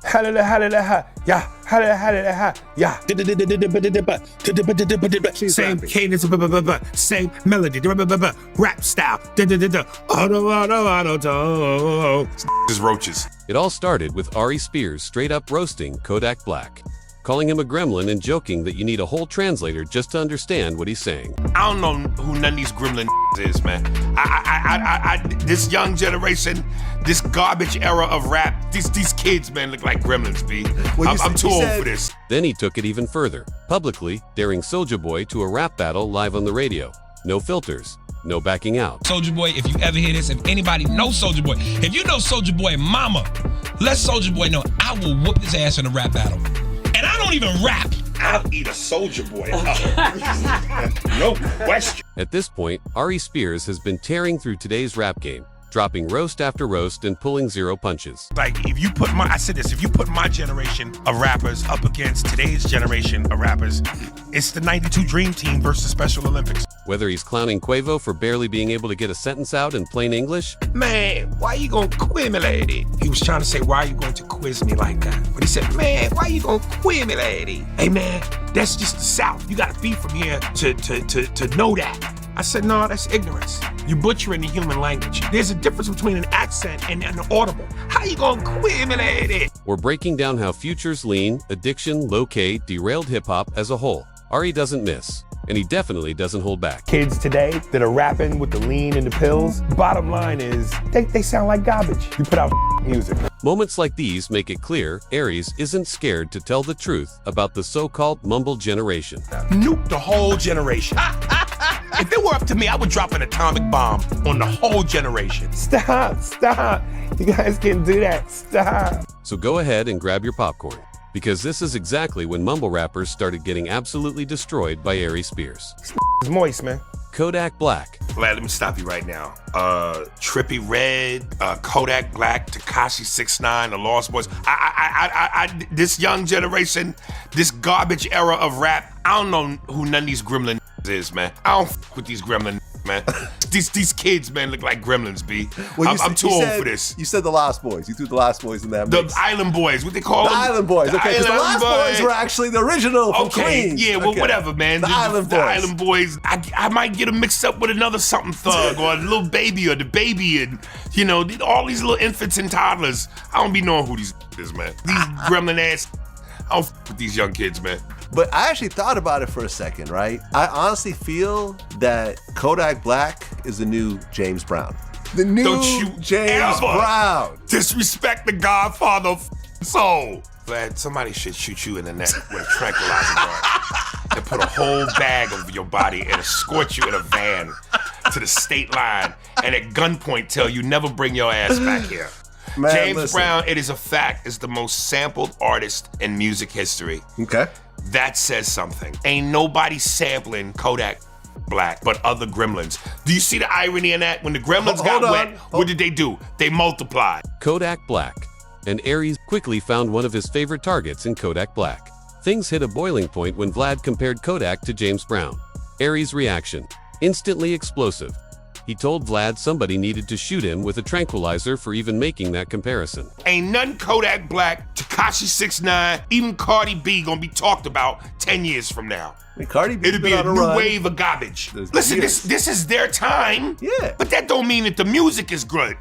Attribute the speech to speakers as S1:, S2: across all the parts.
S1: Ha, yeah. Same cadence, same melody, rap style. Is roaches.
S2: It all started with Aries Spears straight up roasting Kodak Black, calling him a gremlin and joking that you need a whole translator just to understand what he's saying.
S1: I don't know who none of these gremlin is, man. This young generation, this garbage era of rap, these kids, man, look like gremlins, B. I'm too old for this.
S2: Then he took it even further, publicly daring Soulja Boy to a rap battle live on the radio. No filters, no backing out.
S3: Soulja Boy, if you ever hear this, if anybody knows Soulja Boy, if you know Soulja Boy mama, let Soulja Boy know I will whoop his ass in a rap battle. And I don't even rap.
S1: I'll eat a Soulja Boy up. No question.
S2: At this point, Aries Spears has been tearing through today's rap game, dropping roast after roast and pulling zero punches.
S1: Like, if you put my generation of rappers up against today's generation of rappers, it's the 92 Dream Team versus Special Olympics.
S2: Whether he's clowning Quavo for barely being able to get a sentence out in plain English.
S1: Man, why you gonna quiz me, lady? He was trying to say, why are you going to quiz me like that? But he said, man, why you gonna quiz me, lady? Hey, man, that's just the South. You gotta be from here to know that. I said, no, that's ignorance. You butchering the human language. There's a difference between an accent and an audible. How you gonna quiz me, lady?
S2: We're breaking down how Future's lean, addiction, low-K, derailed hip-hop as a whole. Ari doesn't miss, and he definitely doesn't hold back.
S4: Kids today that are rapping with the lean and the pills, bottom line is, they sound like garbage. You put out music.
S2: Moments like these make it clear Aries isn't scared to tell the truth about the so-called Mumble generation.
S1: Nuke the whole generation. If it were up to me, I would drop an atomic bomb on the whole generation.
S4: Stop. You guys can't do that. Stop.
S2: So go ahead and grab your popcorn, because this is exactly when Mumble rappers started getting absolutely destroyed by Aries Spears.
S4: It's moist, man.
S2: Kodak Black.
S1: Vlad, let me stop you right now. Trippy Red, Kodak Black, Tekashi 6ix9ine, the Lost Boys. This young generation, this garbage era of rap, I don't know who none of these gremlin is, man. I don't with these gremlin, man. These kids, man, look like gremlins, B.
S5: Well,
S1: I'm too old for this.
S5: You said the Lost Boys. You threw the Lost Boys in that mix.
S1: The Island Boys, what they call them?
S5: The Island Boys, okay, because the Lost Boys were actually the original from Queens.
S1: Yeah, well, whatever, man. The Island Boys, I might get them mixed up with another something thug or a little baby or the baby and, you know, all these little infants and toddlers. I don't be knowing who these is, man. These gremlin ass, I don't with these young kids, man.
S5: But I actually thought about it for a second, right? I honestly feel that Kodak Black is the new James Brown. The new James Brown.
S1: Disrespect the Godfather of soul. Vlad, somebody should shoot you in the neck with a tranquilizer gun and put a whole bag over your body and escort you in a van to the state line and at gunpoint tell you never bring your ass back here.
S5: Man,
S1: James Brown, it is a fact, is the most sampled artist in music history.
S5: Okay.
S1: That says something. Ain't nobody sampling Kodak Black but other gremlins. Do you see the irony in that? When the gremlins got wet, what did they do? They multiplied.
S2: Kodak Black. And Aries quickly found one of his favorite targets in Kodak Black. Things hit a boiling point when Vlad compared Kodak to James Brown. Aries' reaction, instantly explosive. He told Vlad somebody needed to shoot him with a tranquilizer for even making that comparison.
S1: Ain't none Kodak Black, Tekashi 6ix9ine, even Cardi B gonna be talked about 10 years from now.
S5: I mean, Cardi B
S1: It'll be a new wave of garbage. Listen, this is their time.
S5: Yeah.
S1: But that don't mean that the music is good.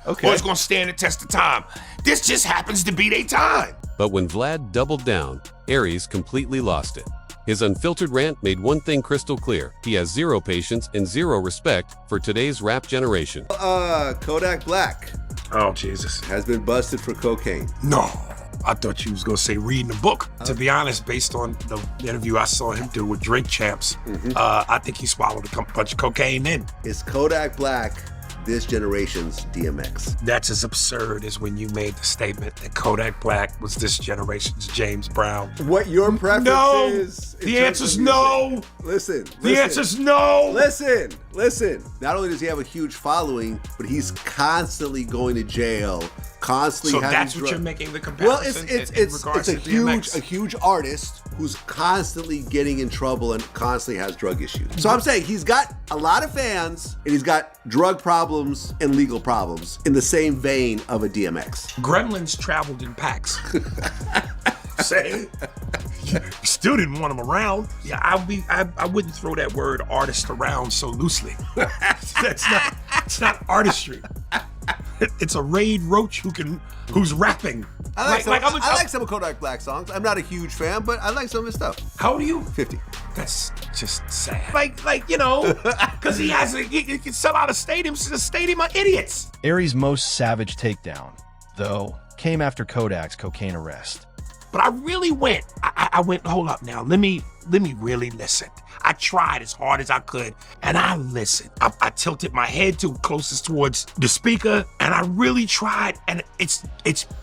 S5: Okay.
S1: Or it's gonna stand the test of time. This just happens to be their time.
S2: But when Vlad doubled down, Aries completely lost it. His unfiltered rant made one thing crystal clear. He has zero patience and zero respect for today's rap generation.
S5: Kodak Black.
S1: Oh, Jesus.
S5: Has been busted for cocaine.
S1: No. I thought you was gonna say reading a book. To be honest, based on the interview I saw him do with Drink Champs, I think he swallowed a bunch of cocaine in.
S5: Is Kodak Black this generation's DMX?
S1: That's as absurd as when you made the statement that Kodak Black was this generation's James Brown.
S5: What your preference is?
S1: The answer's no.
S5: Listen.
S1: The answer's no.
S5: Listen. Not only does he have a huge following, but he's constantly going to jail. Constantly.
S1: So that's what you're making the comparison.
S5: Well, it's a huge artist who's constantly getting in trouble and constantly has drug issues. So I'm saying he's got a lot of fans and he's got drug problems problems and legal problems in the same vein of a DMX.
S1: Gremlins traveled in packs. Say, still didn't want him around. Yeah, I wouldn't throw that word artist around so loosely. It's not artistry. It's a Raid Roach who's rapping.
S5: I like some of Kodak Black songs. I'm not a huge fan, but I like some of his stuff.
S1: How old are you?
S5: 50.
S1: That's just sad. Like you know, because he can sell out a stadium of idiots.
S6: Aries' most savage takedown, though, came after Kodak's cocaine arrest.
S1: But I really went. I went. Hold up now. Let me really listen. I tried as hard as I could, and I listened. I tilted my head to closest towards the speaker, and I really tried, and it's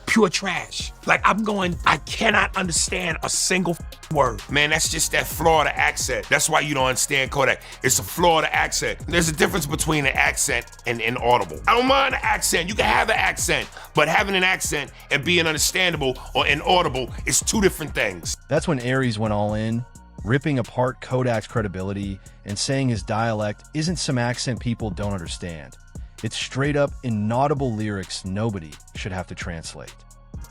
S1: pure trash. Like I'm going, I cannot understand a single word. Man, that's just that Florida accent. That's why you don't understand Kodak. It's a Florida accent. There's a difference between an accent and inaudible. I don't mind the accent. You can have an accent, but having an accent and being understandable or inaudible is two different things.
S6: That's when Aries went all in, ripping apart Kodak's credibility and saying his dialect isn't some accent people don't understand. It's straight up inaudible lyrics nobody should have to translate.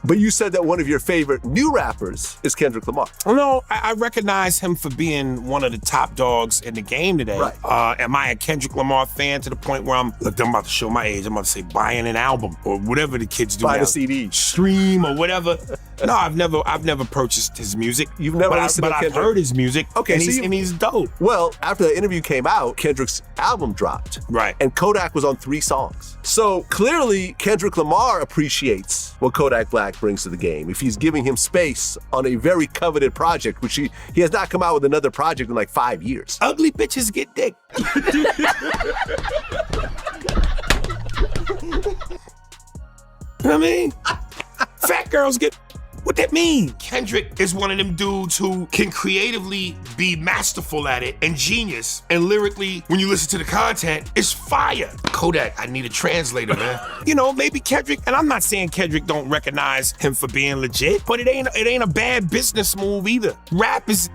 S5: But you said that one of your favorite new rappers is Kendrick Lamar.
S1: No, I recognize him for being one of the top dogs in the game today.
S5: Right.
S1: Am I a Kendrick Lamar fan to the point where I'm about to show my age. I'm about to say buying an album or whatever the kids do
S5: Buy
S1: now.
S5: a CD.
S1: Stream or whatever. No, I've never purchased his music.
S5: You've never listened to
S1: I've
S5: Kendrick?
S1: heard his music.
S5: Okay,
S1: and he's dope.
S5: Well, after the interview came out, Kendrick's album dropped.
S1: Right.
S5: And Kodak was on 3 songs. So clearly, Kendrick Lamar appreciates what Kodak Black brings to the game. If he's giving him space on a very coveted project, which he has not come out with another project in like 5 years.
S1: Ugly bitches get dick. You know what I mean? Fat girls get. What that mean? Kendrick is one of them dudes who can creatively be masterful at it and genius. And lyrically, when you listen to the content, it's fire. Kodak, I need a translator, man. You know, maybe Kendrick, and I'm not saying Kendrick don't recognize him for being legit, but it ain't a bad business move either. Rap is,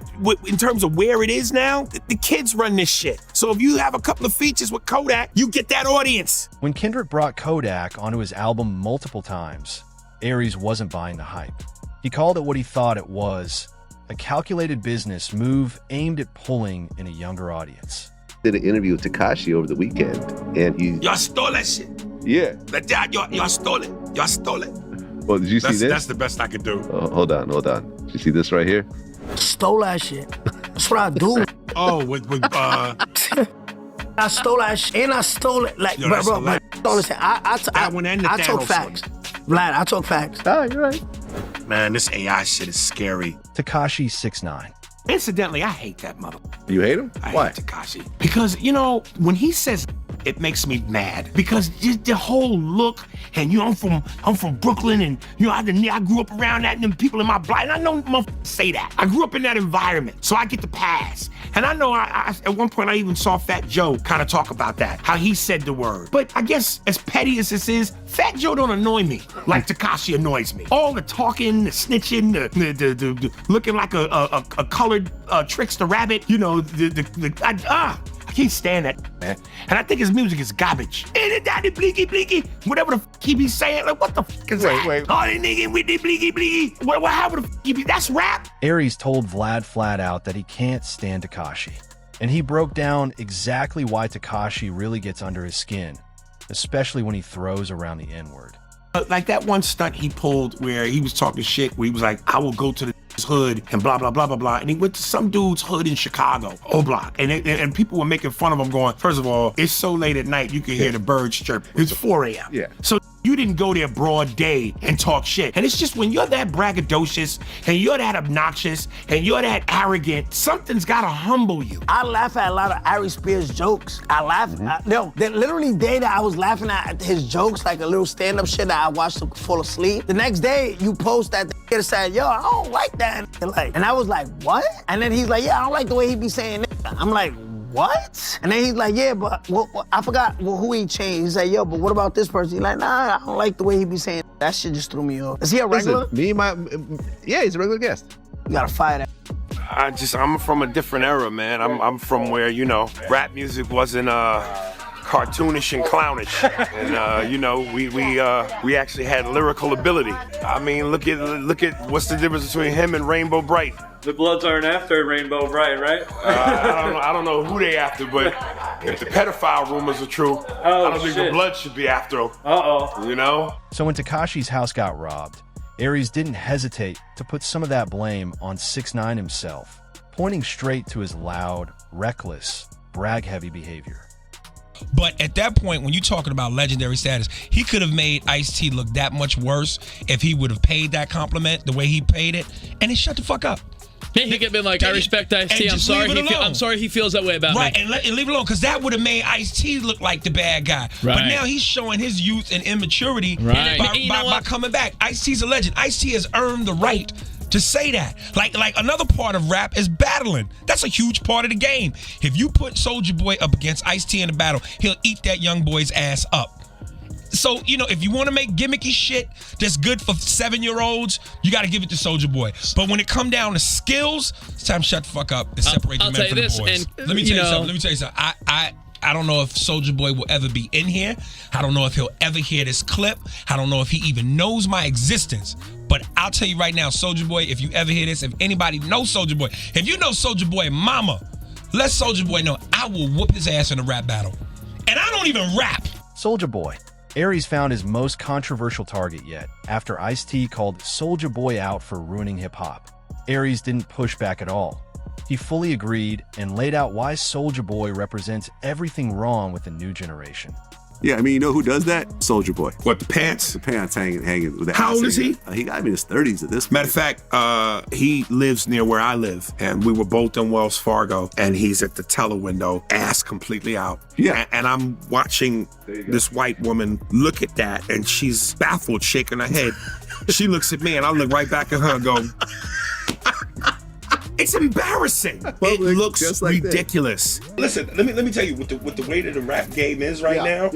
S1: in terms of where it is now, the kids run this shit. So if you have a couple of features with Kodak, you get that audience.
S6: When Kendrick brought Kodak onto his album multiple times, Aries wasn't buying the hype. He called it what he thought it was, a calculated business move aimed at pulling in a younger audience.
S7: Did an interview with Tekashi over the weekend, and he...
S1: Y'all stole that shit.
S7: Yeah.
S1: Y'all stole it. Y'all stole it.
S7: Well, did you see this?
S1: That's the best I could do.
S7: Hold on. Did you see this right here?
S8: Stole that shit. That's what I do.
S1: Oh, with
S8: I stole that shit, and I stole it. Like, bro, don't listen.
S1: That one and the
S8: I talk
S1: Thanos
S8: facts.
S1: one.
S8: Vlad, I talk facts.
S7: Oh, you're right.
S1: Man, this AI shit is scary.
S6: Tekashi 6ix9ine.
S1: Incidentally, I hate that mother.
S7: You hate him?
S1: I
S7: Why?
S1: hate Tekashi. Because, you know, when he says it makes me mad. Because just the whole look, and you know, I'm from Brooklyn, and you know, I grew up around that, and them people in my block, and I know motherfuckers say that. I grew up in that environment, so I get the pass. And I know I at one point I even saw Fat Joe kind of talk about that, how he said the word. But I guess as petty as this is, Fat Joe don't annoy me like Tekashi annoys me. All the talking, the snitching, the looking like a colored trickster rabbit, you know, I can't stand that, man. And I think his music is garbage. Daddy bleaky bleaky, whatever the fuck he be saying, like what the fuck is that?
S7: Wait.
S1: Oh, the nigga with the bleaky bleaky. What happened the fuck he be? That's rap?
S6: Aries told Vlad flat out that he can't stand Tekashi. And he broke down exactly why Tekashi really gets under his skin, especially when he throws around the N-word.
S1: Like that one stunt he pulled where he was talking shit, where he was like, I will go to the hood and blah, blah, blah, blah, blah. And he went to some dude's hood in Chicago, O-Block. And people were making fun of him going, first of all, it's so late at night, you can hear the birds chirp. It's 4 a.m.
S7: Yeah.
S1: So you didn't go there broad day and talk shit. And it's just when you're that braggadocious and you're that obnoxious and you're that arrogant, something's gotta humble you.
S8: I laugh at a lot of Aries Spears jokes. I laugh. The literally day that I was laughing at his jokes, like a little stand-up shit that I watched him fall asleep. The next day, you post that and said, yo, I don't like that. And I was like, what? And then he's like, yeah, I don't like the way he be saying that. I'm like, what? And then he's like, yeah, but I forgot who he changed. He said, yo, but what about this person? He's like, nah, I don't like the way he be saying that. That shit just threw me off. Is he a regular?
S7: Listen, yeah, he's a regular guest.
S8: You gotta fire that.
S1: I'm from a different era, man. I'm from where, you know, rap music wasn't cartoonish and clownish. And, you know, we actually had lyrical ability. I mean, look at what's the difference between him and Rainbow Bright?
S9: The Bloods aren't after Rainbow Bright, right?
S1: I don't know who they after, but if the pedophile rumors are true, I don't think the Bloods should be after him. You know?
S6: So when Tekashi's house got robbed, Aries didn't hesitate to put some of that blame on 6ix9ine himself, pointing straight to his loud, reckless, brag-heavy behavior.
S3: But at that point, when you're talking about legendary status, he could have made Ice-T look that much worse if he would have paid that compliment the way he paid it, and then shut the fuck up.
S9: Yeah, he could have been like, I respect Ice-T. I'm sorry he feels that way about me.
S3: Right, and leave it alone, because that would have made Ice-T look like the bad guy.
S9: Right.
S3: But now he's showing his youth and immaturity
S9: Right.
S3: by coming back. Ice-T's a legend. Ice-T has earned the right to say that. Like another part of rap is battling. That's a huge part of the game. If you put Soulja Boy up against Ice-T in a battle, he'll eat that young boy's ass up. So, you know, if you want to make gimmicky shit that's good for 7-year-olds, you got to give it to Soulja Boy. But when it come down to skills, it's time to shut the fuck up and separate the men from the boys. Let me tell you something. I don't know if Soulja Boy will ever be in here. I don't know if he'll ever hear this clip. I don't know if he even knows my existence. But I'll tell you right now, Soulja Boy, if you ever hear this, if anybody knows Soulja Boy, if you know Soulja Boy mama, let Soulja Boy know I will whoop his ass in a rap battle. And I don't even rap.
S6: Soulja Boy. Aries found his most controversial target yet after Ice-T called Soulja Boy out for ruining hip-hop. Aries didn't push back at all. He fully agreed and laid out why Soulja Boy represents everything wrong with the new generation.
S5: Yeah, I mean, you know who does that? Soulja Boy.
S1: What, the pants?
S5: The pants hanging with that.
S1: How old is he?
S5: He got to be in his 30s at this point.
S1: Matter of fact, he lives near where I live, and we were both in Wells Fargo, and he's at the teller window, ass completely out.
S5: Yeah.
S1: And I'm watching this white woman look at that, and she's baffled, shaking her head. She looks at me, and I look right back at her and go, it's embarrassing. It looks just like ridiculous. Listen, let me tell you, with the way that the rap game is right now,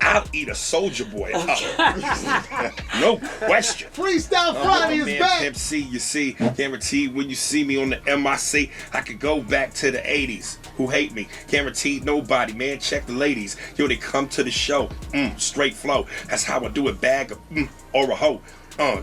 S1: I'll eat a Soulja Boy up. No question.
S10: Freestyle Friday is back.
S1: Pimp C, you see, guaranteed when you see me on the MIC, I could go back to the 80s. Who hate me? Guaranteed nobody, man. Check the ladies. Yo, they come to the show. Straight flow. That's how I do it. Bag of or a hoe.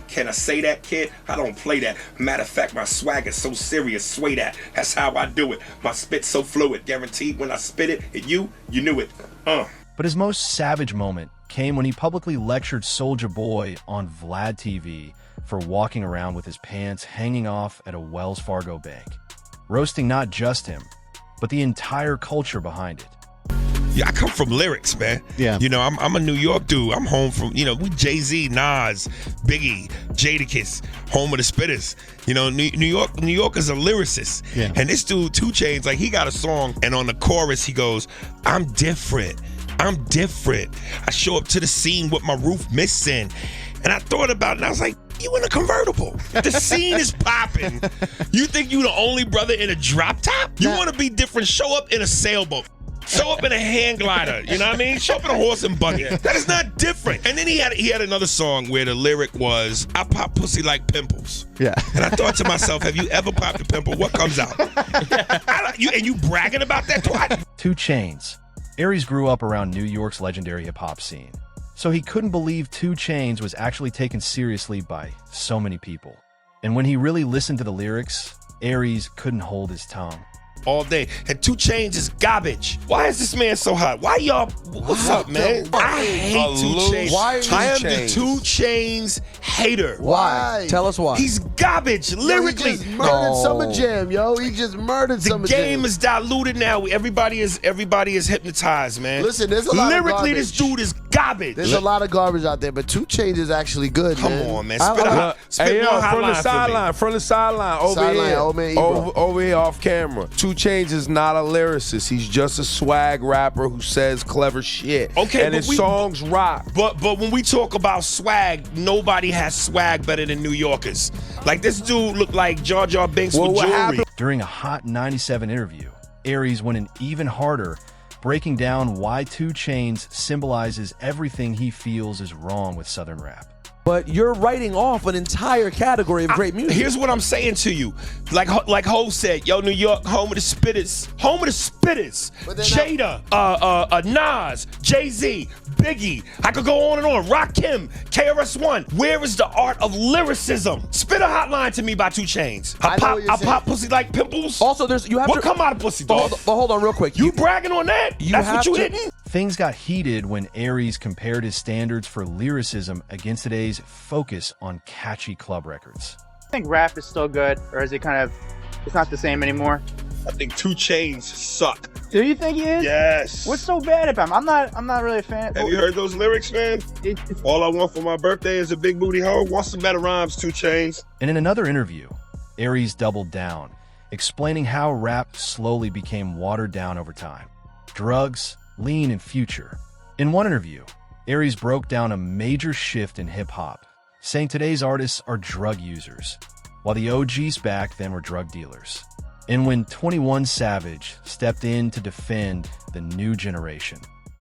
S1: Can I say that, kid? I don't play that. Matter of fact, my swag is so serious, sway that. That's how I do it. My spit's so fluid. Guaranteed when I spit it, and you knew it.
S6: But his most savage moment came when he publicly lectured Soulja Boy on Vlad TV for walking around with his pants hanging off at a Wells Fargo bank, roasting not just him, but the entire culture behind it.
S3: Yeah, I come from lyrics, man.
S10: Yeah.
S3: You know, I'm a New York dude. I'm home from, you know, we Jay-Z, Nas, Biggie, Jadakiss, home of the spitters. You know, New York is a lyricist.
S10: Yeah.
S3: And this dude, 2 Chainz, like he got a song, and on the chorus he goes, I'm different. I'm different. I show up to the scene with my roof missing. And I thought about it, and I was like, you in a convertible. The scene is popping. You think you the only brother in a drop top? You want to be different, show up in a sailboat. Show up in a hand glider, you know what I mean? Show up in a horse and buggy. That is not different. And then he had another song where the lyric was, I pop pussy like pimples.
S10: Yeah.
S3: And I thought to myself, have you ever popped a pimple? What comes out? And you bragging about that?
S6: 2 Chainz. Aries grew up around New York's legendary hip-hop scene, so he couldn't believe 2 Chainz was actually taken seriously by so many people. And when he really listened to the lyrics, Aries couldn't hold his tongue.
S3: All day. And 2 Chainz is garbage. Why is this man so hot? Why y'all, what's up, man? I hate 2 Chainz. I am the 2 Chainz hater.
S10: Why? Tell us why.
S3: He's garbage, lyrically.
S10: He just murdered Summer Jam, yo. He just murdered Summer Jam.
S3: The game is diluted now. Everybody is hypnotized, man.
S10: Listen, there's a lot of
S3: lyrically,
S10: garbage.
S3: this dude is garbage.
S10: There's a lot of garbage out there, but 2 Chainz is actually good,
S3: Come
S10: man.
S3: on, man.
S11: Hey, yo, from the sideline, over here off camera. 2 Chainz is not a lyricist. He's just a swag rapper who says clever shit.
S3: Okay,
S11: and his songs rock.
S3: But when we talk about swag, nobody has swag better than New Yorkers. Like, this dude looked like Jar Jar Binks with jewelry.
S6: During a Hot 97 interview, Aries went in even harder, breaking down why 2 Chainz symbolizes everything he feels is wrong with Southern rap.
S12: but you're writing off an entire category of great music.
S3: Here's what I'm saying to you. Like Hov said, yo, New York, home of the spitters. Home of the spitters. Jada, Nas, Jay-Z, Biggie. I could go on and on. Rakim, KRS-One. Where is the art of lyricism? Spit a hotline to me by 2 Chainz. I pop pussy like pimples.
S12: Also,
S3: what come out of pussy, dog?
S12: But hold on real quick.
S3: You bragging on that? That's what you hitting?
S6: Things got heated when Aries compared his standards for lyricism against today's focus on catchy club records.
S13: I think rap is still good, or is it kind of, it's not the same anymore?
S14: I think 2 Chainz suck.
S13: Do you think he is?
S14: Yes.
S13: What's so bad about him? I'm not really a fan.
S14: Have you heard those lyrics, man? All I want for my birthday is a big booty hoe. Want some better rhymes, 2 Chainz.
S6: And in another interview, Aries doubled down, explaining how rap slowly became watered down over time. Drugs, lean, and future. In one interview, Aries broke down a major shift in hip-hop, saying today's artists are drug users, while the OGs back then were drug dealers. And when 21 Savage stepped in to defend the new generation,